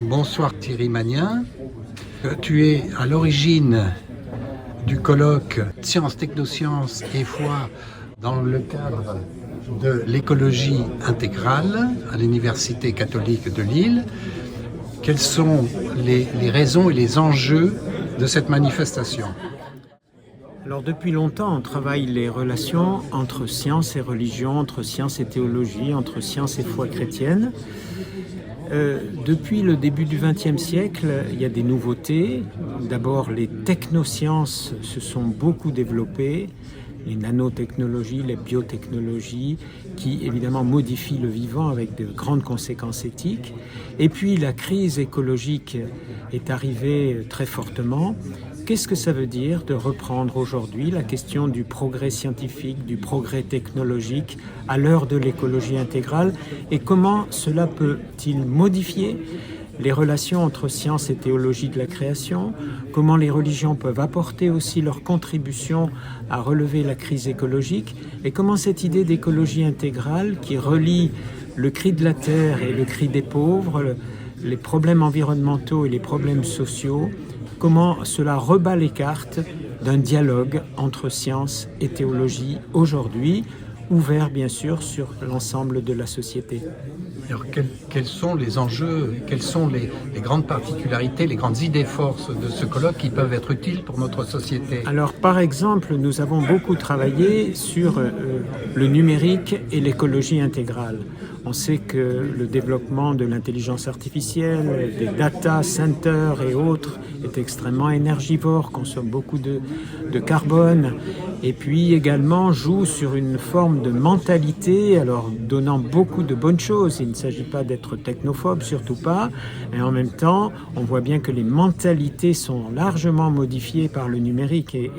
Bonsoir Thierry Magnin. Tu es à l'origine du colloque Sciences, Technosciences et Foi dans le cadre de l'écologie intégrale à l'Université catholique de Lille. Quelles sont les raisons et les enjeux de cette manifestation? Alors depuis longtemps, on travaille les relations entre science et religion, entre science et théologie, entre science et foi chrétienne. Depuis le début du XXe siècle, il y a des nouveautés. D'abord, les technosciences se sont beaucoup développées, les nanotechnologies, les biotechnologies, qui évidemment modifient le vivant avec de grandes conséquences éthiques. Et puis la crise écologique est arrivée très fortement. Qu'est-ce que ça veut dire de reprendre aujourd'hui la question du progrès scientifique, du progrès technologique à l'heure de l'écologie intégrale et comment cela peut-il modifier les relations entre science et théologie de la création, comment les religions peuvent apporter aussi leur contribution à relever la crise écologique et comment cette idée d'écologie intégrale qui relie le cri de la terre et le cri des pauvres, les problèmes environnementaux et les problèmes sociaux, comment cela rebat les cartes d'un dialogue entre science et théologie aujourd'hui, ouvert bien sûr sur l'ensemble de la société. Alors, quels sont les enjeux, quelles sont les grandes particularités, les grandes idées forces de ce colloque qui peuvent être utiles pour notre société? Alors par exemple, nous avons beaucoup travaillé sur le numérique et l'écologie intégrale. On sait que le développement de l'intelligence artificielle, des data centers et autres est extrêmement énergivore, consomme beaucoup de carbone et puis également joue sur une forme de mentalité, alors donnant beaucoup de bonnes choses. Il ne s'agit pas d'être technophobe, surtout pas, et en même temps, on voit bien que les mentalités sont largement modifiées par le numérique et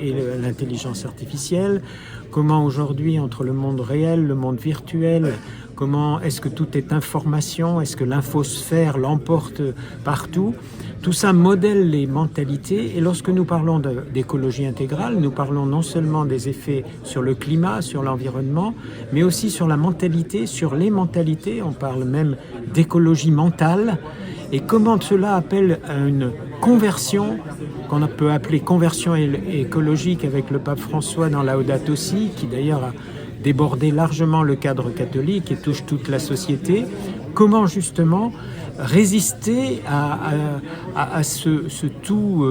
l'intelligence artificielle. Comment aujourd'hui, entre le monde réel, le monde virtuel, comment est-ce que tout est information? Est-ce que l'infosphère l'emporte partout? Tout ça modèle les mentalités et lorsque nous parlons d'écologie intégrale, nous parlons non seulement des effets sur le climat, sur l'environnement, mais aussi sur la mentalité, sur les mentalités. On parle même d'écologie mentale et comment cela appelle à une conversion qu'on peut appeler conversion écologique avec le pape François dans Laudato Si, qui d'ailleurs a débordé largement le cadre catholique et touche toute la société. Comment justement résister à ce tout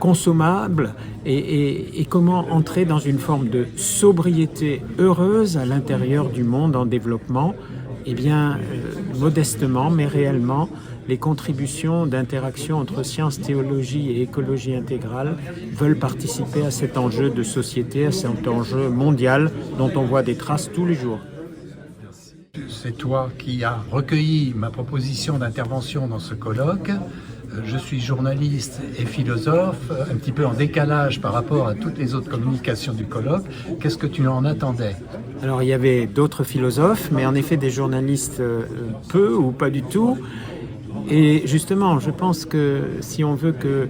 consommable et comment entrer dans une forme de sobriété heureuse à l'intérieur du monde en développement? Eh bien, modestement, mais réellement, les contributions d'interaction entre sciences, théologie et écologie intégrale veulent participer à cet enjeu de société, à cet enjeu mondial dont on voit des traces tous les jours. C'est toi qui as recueilli ma proposition d'intervention dans ce colloque. Je suis journaliste et philosophe, un petit peu en décalage par rapport à toutes les autres communications du colloque. Qu'est-ce que tu en attendais? Alors il y avait d'autres philosophes, mais en effet des journalistes peu ou pas du tout. Et justement, je pense que si on veut que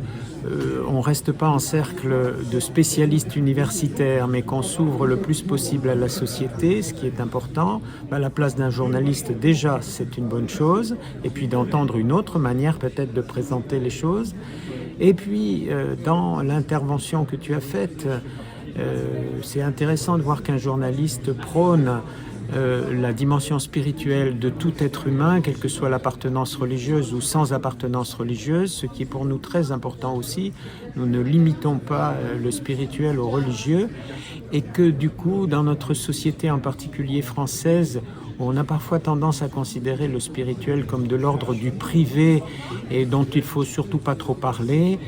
on ne reste pas en cercle de spécialistes universitaires, mais qu'on s'ouvre le plus possible à la société, ce qui est important, à la place d'un journaliste, déjà, c'est une bonne chose, et puis d'entendre une autre manière peut-être de présenter les choses. Et puis, dans l'intervention que tu as faite, c'est intéressant de voir qu'un journaliste prône la dimension spirituelle de tout être humain, quelle que soit l'appartenance religieuse ou sans appartenance religieuse, ce qui est pour nous très important aussi. Nous ne limitons pas le spirituel au religieux et que du coup, dans notre société en particulier française, on a parfois tendance à considérer le spirituel comme de l'ordre du privé et dont il faut surtout pas trop parler.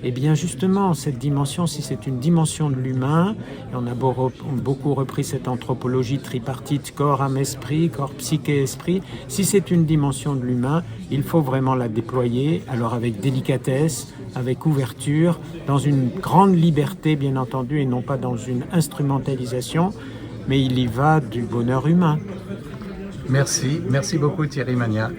Eh bien justement, cette dimension, si c'est une dimension de l'humain, et on a beaucoup repris cette anthropologie tripartite, corps, âme, esprit, corps, psyché, esprit, si c'est une dimension de l'humain, il faut vraiment la déployer, alors avec délicatesse, avec ouverture, dans une grande liberté bien entendu, et non pas dans une instrumentalisation, mais il y va du bonheur humain. Merci beaucoup Thierry Magnin.